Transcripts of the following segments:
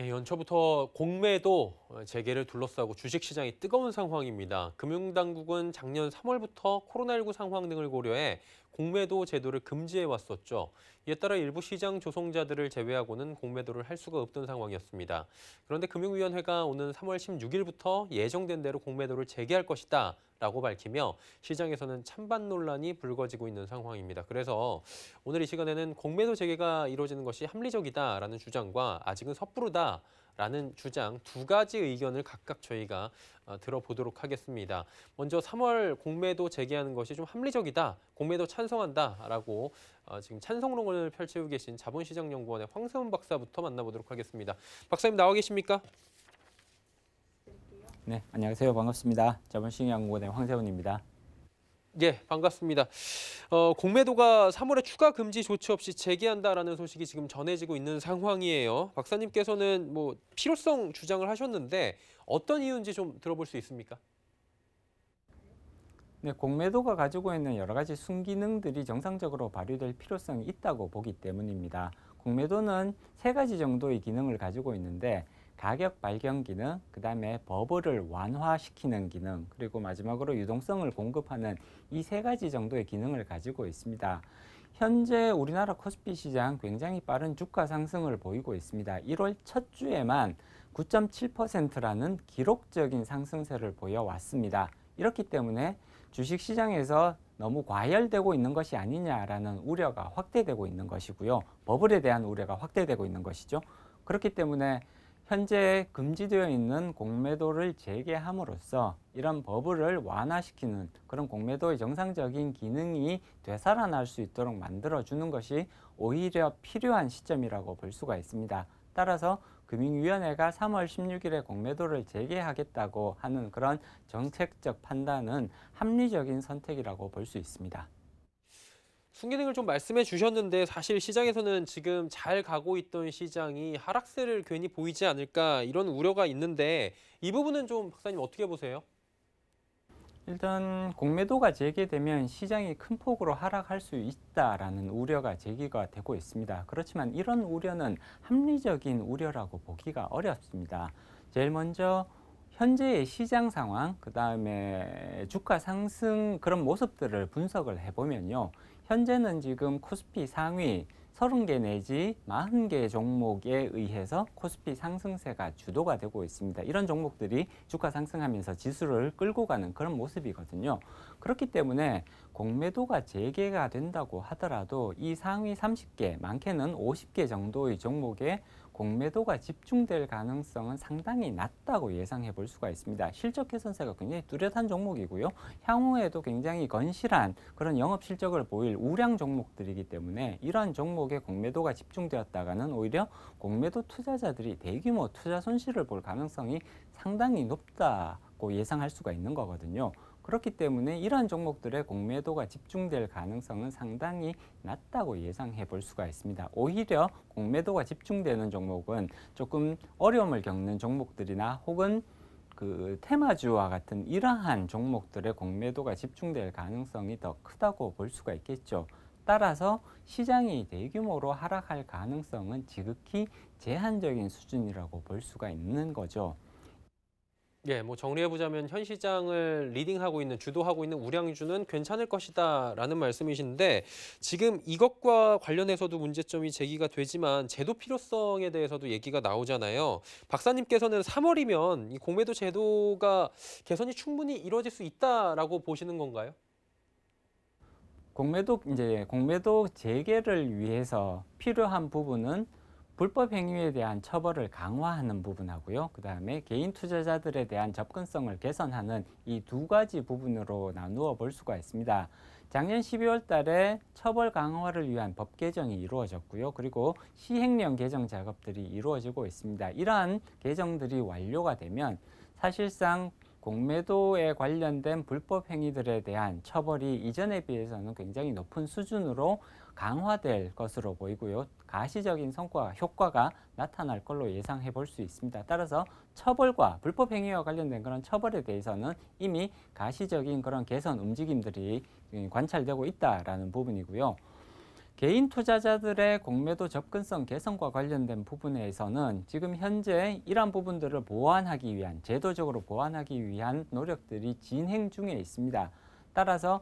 예, 연초부터 공매도 재개를 둘러싸고 주식시장이 뜨거운 상황입니다. 금융당국은 작년 3월부터 코로나19 상황 등을 고려해 공매도 제도를 금지해 왔었죠. 이에 따라 일부 시장 조성자들을 제외하고는 공매도를 할 수가 없던 상황이었습니다. 그런데 금융위원회가 오는 3월 16일부터 예정된 대로 공매도를 재개할 것이다 라고 밝히며 시장에서는 찬반 논란이 불거지고 있는 상황입니다. 그래서 오늘 이 시간에는 공매도 재개가 이루어지는 것이 합리적이다라는 주장과 아직은 섣부르다라는 주장 두 가지 의견을 각각 저희가 들어보도록 하겠습니다. 먼저 3월 공매도 재개하는 것이 좀 합리적이다, 공매도 찬성한다라고 지금 찬성론을 펼치고 계신 자본시장연구원의 황세훈 박사부터 만나보도록 하겠습니다. 박사님 나와 계십니까? 네, 안녕하세요. 반갑습니다. 자본시장연구원의 황세훈입니다. 예, 반갑습니다. 공매도가 3월에 추가 금지 조치 없이 재개한다라는 소식이 지금 전해지고 있는 상황이에요. 박사님께서는 뭐 필요성 주장을 하셨는데 어떤 이유인지 좀 들어볼 수 있습니까? 네, 공매도가 가지고 있는 여러 가지 순기능들이 정상적으로 발휘될 필요성이 있다고 보기 때문입니다. 공매도는 세 가지 정도의 기능을 가지고 있는데 가격 발견 기능, 그다음에 버블을 완화시키는 기능, 그리고 마지막으로 유동성을 공급하는 이 세 가지 정도의 기능을 가지고 있습니다. 현재 우리나라 코스피 시장 굉장히 빠른 주가 상승을 보이고 있습니다. 1월 첫 주에만 9.7%라는 기록적인 상승세를 보여왔습니다. 이렇기 때문에 주식시장에서 너무 과열되고 있는 것이 아니냐라는 우려가 확대되고 있는 것이고요. 버블에 대한 우려가 확대되고 있는 것이죠. 그렇기 때문에 현재 금지되어 있는 공매도를 재개함으로써 이런 버블을 완화시키는 그런 공매도의 정상적인 기능이 되살아날 수 있도록 만들어주는 것이 오히려 필요한 시점이라고 볼 수가 있습니다. 따라서 금융위원회가 3월 16일에 공매도를 재개하겠다고 하는 그런 정책적 판단은 합리적인 선택이라고 볼 수 있습니다. 순기능을 좀 말씀해 주셨는데 사실 시장에서는 지금 잘 가고 있던 시장이 하락세를 괜히 보이지 않을까 이런 우려가 있는데 이 부분은 좀 박사님 어떻게 보세요? 일단 공매도가 재개되면 시장이 큰 폭으로 하락할 수 있다라는 우려가 제기가 되고 있습니다. 그렇지만 이런 우려는 합리적인 우려라고 보기가 어렵습니다. 제일 먼저 현재의 시장 상황, 그 다음에 주가 상승 그런 모습들을 분석을 해보면요. 현재는 지금 코스피 상위 30개 내지 40개 종목에 의해서 코스피 상승세가 주도가 되고 있습니다. 이런 종목들이 주가 상승하면서 지수를 끌고 가는 그런 모습이거든요. 그렇기 때문에 공매도가 재개가 된다고 하더라도 이 상위 30개, 많게는 50개 정도의 종목에 공매도가 집중될 가능성은 상당히 낮다고 예상해 볼 수가 있습니다. 실적 개선세가 굉장히 뚜렷한 종목이고요. 향후에도 굉장히 건실한 그런 영업 실적을 보일 우량 종목들이기 때문에 이러한 종목에 공매도가 집중되었다가는 오히려 공매도 투자자들이 대규모 투자 손실을 볼 가능성이 상당히 높다고 예상할 수가 있는 거거든요. 그렇기 때문에 이러한 종목들의 공매도가 집중될 가능성은 상당히 낮다고 예상해 볼 수가 있습니다. 오히려 공매도가 집중되는 종목은 조금 어려움을 겪는 종목들이나 혹은 그 테마주와 같은 이러한 종목들의 공매도가 집중될 가능성이 더 크다고 볼 수가 있겠죠. 따라서 시장이 대규모로 하락할 가능성은 지극히 제한적인 수준이라고 볼 수가 있는 거죠. 예, 뭐 정리해보자면 현 시장을 리딩하고 있는, 주도하고 있는 우량주는 괜찮을 것이다라는 말씀이신데 지금 이것과 관련해서도 문제점이 제기가 되지만 제도 필요성에 대해서도 얘기가 나오잖아요. 박사님께서는 3월이면 이 공매도 제도가 개선이 충분히 이루어질 수 있다라고 보시는 건가요? 공매도 재개를 위해서 필요한 부분은 불법 행위에 대한 처벌을 강화하는 부분하고요. 그다음에 개인 투자자들에 대한 접근성을 개선하는 이 두 가지 부분으로 나누어 볼 수가 있습니다. 작년 12월 달에 처벌 강화를 위한 법 개정이 이루어졌고요. 그리고 시행령 개정 작업들이 이루어지고 있습니다. 이러한 개정들이 완료가 되면 사실상 공매도에 관련된 불법 행위들에 대한 처벌이 이전에 비해서는 굉장히 높은 수준으로 강화될 것으로 보이고요. 가시적인 성과, 효과가 나타날 걸로 예상해 볼 수 있습니다. 따라서 처벌과 불법 행위와 관련된 그런 처벌에 대해서는 이미 가시적인 그런 개선 움직임들이 관찰되고 있다라는 부분이고요. 개인 투자자들의 공매도 접근성 개선과 관련된 부분에서는 지금 현재 이러한 부분들을 보완하기 위한, 제도적으로 보완하기 위한 노력들이 진행 중에 있습니다. 따라서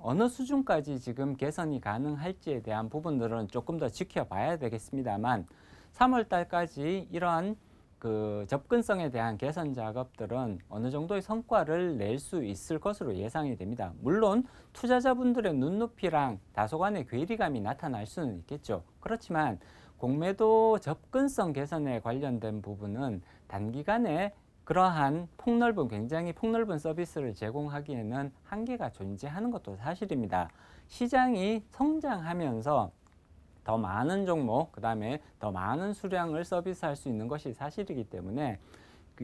어느 수준까지 지금 개선이 가능할지에 대한 부분들은 조금 더 지켜봐야 되겠습니다만 3월 달까지 이러한 접근성에 대한 개선 작업들은 어느 정도의 성과를 낼 수 있을 것으로 예상이 됩니다. 물론 투자자분들의 눈높이랑 다소간의 괴리감이 나타날 수는 있겠죠. 그렇지만 공매도 접근성 개선에 관련된 부분은 단기간에 그러한 굉장히 폭넓은 서비스를 제공하기에는 한계가 존재하는 것도 사실입니다. 시장이 성장하면서 더 많은 종목, 그다음에 더 많은 수량을 서비스할 수 있는 것이 사실이기 때문에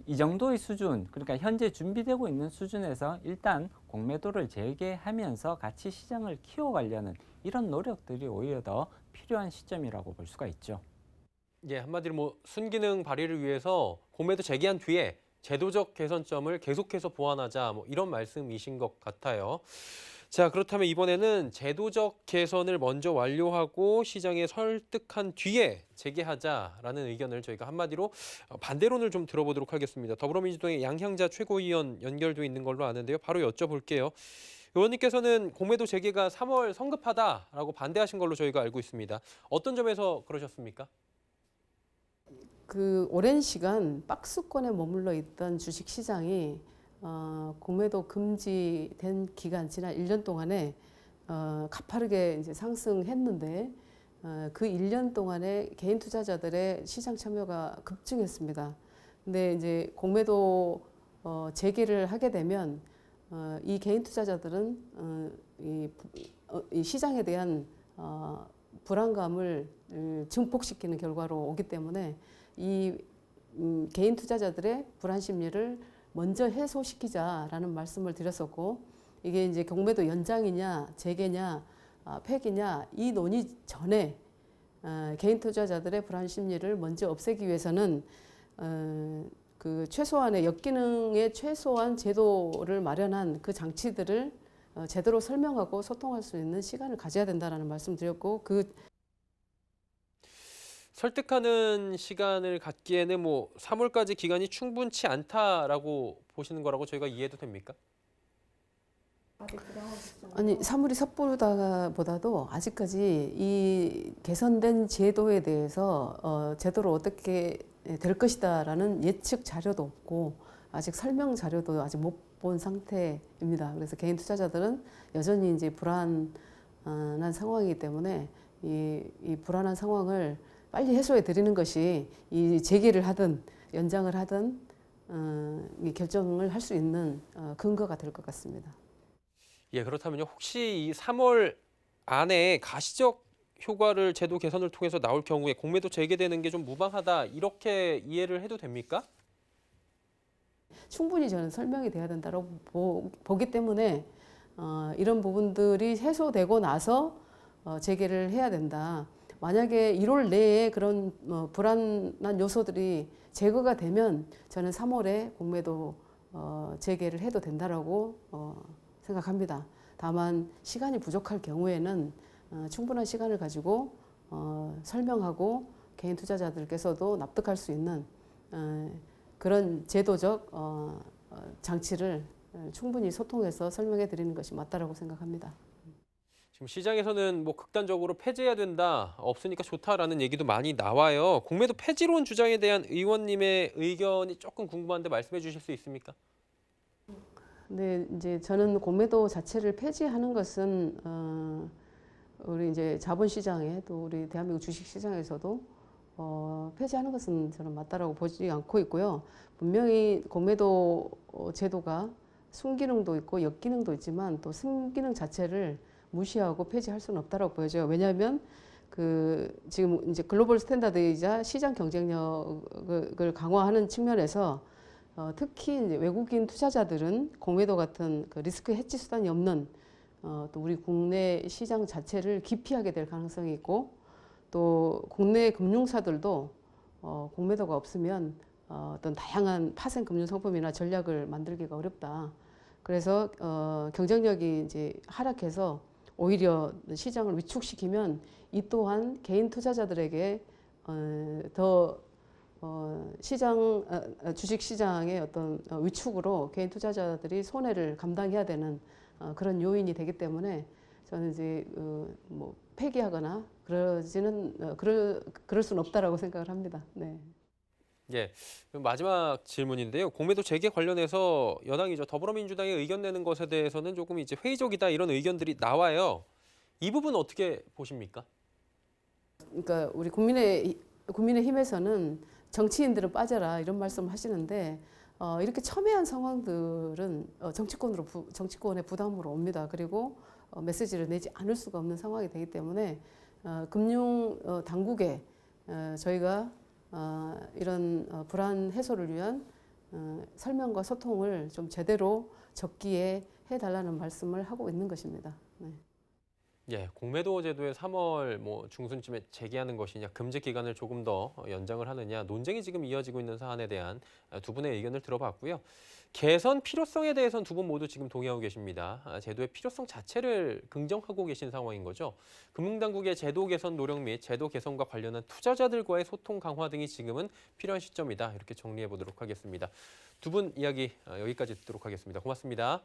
이 정도의 수준, 그러니까 현재 준비되고 있는 수준에서 일단 공매도를 재개하면서 같이 시장을 키워가려는 이런 노력들이 오히려 더 필요한 시점이라고 볼 수가 있죠. 예, 한마디로 뭐 순기능 발휘를 위해서 공매도 재개한 뒤에 제도적 개선점을 계속해서 보완하자, 뭐 이런 말씀이신 것 같아요. 자, 그렇다면 이번에는 제도적 개선을 먼저 완료하고 시장에 설득한 뒤에 재개하자라는 의견을 저희가 한마디로 반대론을 좀 들어보도록 하겠습니다. 더불어민주당의 양향자 최고위원 연결돼 있는 걸로 아는데요. 바로 여쭤볼게요. 의원님께서는 공매도 재개가 3월 성급하다라고 반대하신 걸로 저희가 알고 있습니다. 어떤 점에서 그러셨습니까? 오랜 시간 박스권에 머물러 있던 주식시장이 공매도 금지된 기간 지난 1년 동안에 가파르게 이제 상승했는데 그 1년 동안에 개인 투자자들의 시장 참여가 급증했습니다. 근데 이제 공매도 재개를 하게 되면 이 개인 투자자들은 이 시장에 대한 불안감을 증폭시키는 결과로 오기 때문에 이 개인 투자자들의 불안 심리를 먼저 해소시키자라는 말씀을 드렸었고, 이게 이제 공매도 연장이냐 재개냐 폐기냐 이 논의 전에 개인 투자자들의 불안 심리를 먼저 없애기 위해서는 최소한의 역기능의 최소한 제도를 마련한 그 장치들을 제대로 설명하고 소통할 수 있는 시간을 가져야 된다라는 말씀드렸고, 설득하는 시간을 갖기에는 뭐 3월까지 기간이 충분치 않다라고 보시는 거라고 저희가 이해해도 됩니까? 아니 3월이 섣부르다보다도 아직까지 이 개선된 제도에 대해서 제도로 어떻게 될 것이다라는 예측 자료도 없고 아직 설명 자료도 아직 못 본 상태입니다. 그래서 개인 투자자들은 여전히 이제 불안한 상황이기 때문에 이 불안한 상황을 빨리 해소해 드리는 것이 이 재개를 하든 연장을 하든 이 결정을 할 수 있는 근거가 될 것 같습니다. 예, 그렇다면요. 혹시 이 3월 안에 가시적 효과를 제도 개선을 통해서 나올 경우에 공매도 재개되는 게 좀 무방하다 이렇게 이해를 해도 됩니까? 충분히 저는 설명이 돼야 된다고 보기 때문에 이런 부분들이 해소되고 나서 재개를 해야 된다. 만약에 1월 내에 그런 불안한 요소들이 제거가 되면 저는 3월에 공매도 재개를 해도 된다라고 생각합니다. 다만 시간이 부족할 경우에는 충분한 시간을 가지고 설명하고 개인 투자자들께서도 납득할 수 있는 그런 제도적 장치를 충분히 소통해서 설명해 드리는 것이 맞다라고 생각합니다. 지금 시장에서는 뭐 극단적으로 폐지해야 된다, 없으니까 좋다라는 얘기도 많이 나와요. 공매도 폐지론 주장에 대한 의원님의 의견이 조금 궁금한데 말씀해 주실 수 있습니까? 네, 이제 저는 공매도 자체를 폐지하는 것은 우리 이제 자본시장에 또 우리 대한민국 주식시장에서도 폐지하는 것은 저는 맞다라고 보지 않고 있고요. 분명히 공매도 제도가 순기능도 있고 역기능도 있지만 또 순기능 자체를 무시하고 폐지할 수는 없다라고 보여져요. 왜냐하면 지금 이제 글로벌 스탠다드이자 시장 경쟁력을 강화하는 측면에서 특히 이제 외국인 투자자들은 공매도 같은 리스크 해지 수단이 없는 또 우리 국내 시장 자체를 기피하게 될 가능성이 있고, 또 국내 금융사들도 공매도가 없으면 어떤 다양한 파생 금융 상품이나 전략을 만들기가 어렵다. 그래서 경쟁력이 이제 하락해서 오히려 시장을 위축시키면 이 또한 개인 투자자들에게 더 주식 시장의 어떤 위축으로 개인 투자자들이 손해를 감당해야 되는 그런 요인이 되기 때문에 저는 이제 뭐 폐기하거나 그럴 수는 없다라고 생각을 합니다. 네. 예, 그럼 마지막 질문인데요. 공매도 재개 관련해서 여당이죠. 더불어민주당이 의견 내는 것에 대해서는 조금 이제 회의적이다 이런 의견들이 나와요. 이 부분 어떻게 보십니까? 그러니까 우리 국민의힘에서는 정치인들은 빠져라 이런 말씀을 하시는데 이렇게 첨예한 상황들은 정치권의 부담으로 옵니다. 그리고 메시지를 내지 않을 수가 없는 상황이 되기 때문에 금융 당국에 저희가 이런 불안 해소를 위한 설명과 소통을 좀 제대로 적기에 해달라는 말씀을 하고 있는 것입니다. 네. 예, 공매도 제도의 3월 뭐 중순쯤에 재개하는 것이냐, 금지 기간을 조금 더 연장을 하느냐, 논쟁이 지금 이어지고 있는 사안에 대한 두 분의 의견을 들어봤고요. 개선 필요성에 대해서는 두 분 모두 지금 동의하고 계십니다. 제도의 필요성 자체를 긍정하고 계신 상황인 거죠. 금융당국의 제도 개선 노력 및 제도 개선과 관련한 투자자들과의 소통 강화 등이 지금은 필요한 시점이다. 이렇게 정리해 보도록 하겠습니다. 두 분 이야기 여기까지 듣도록 하겠습니다. 고맙습니다.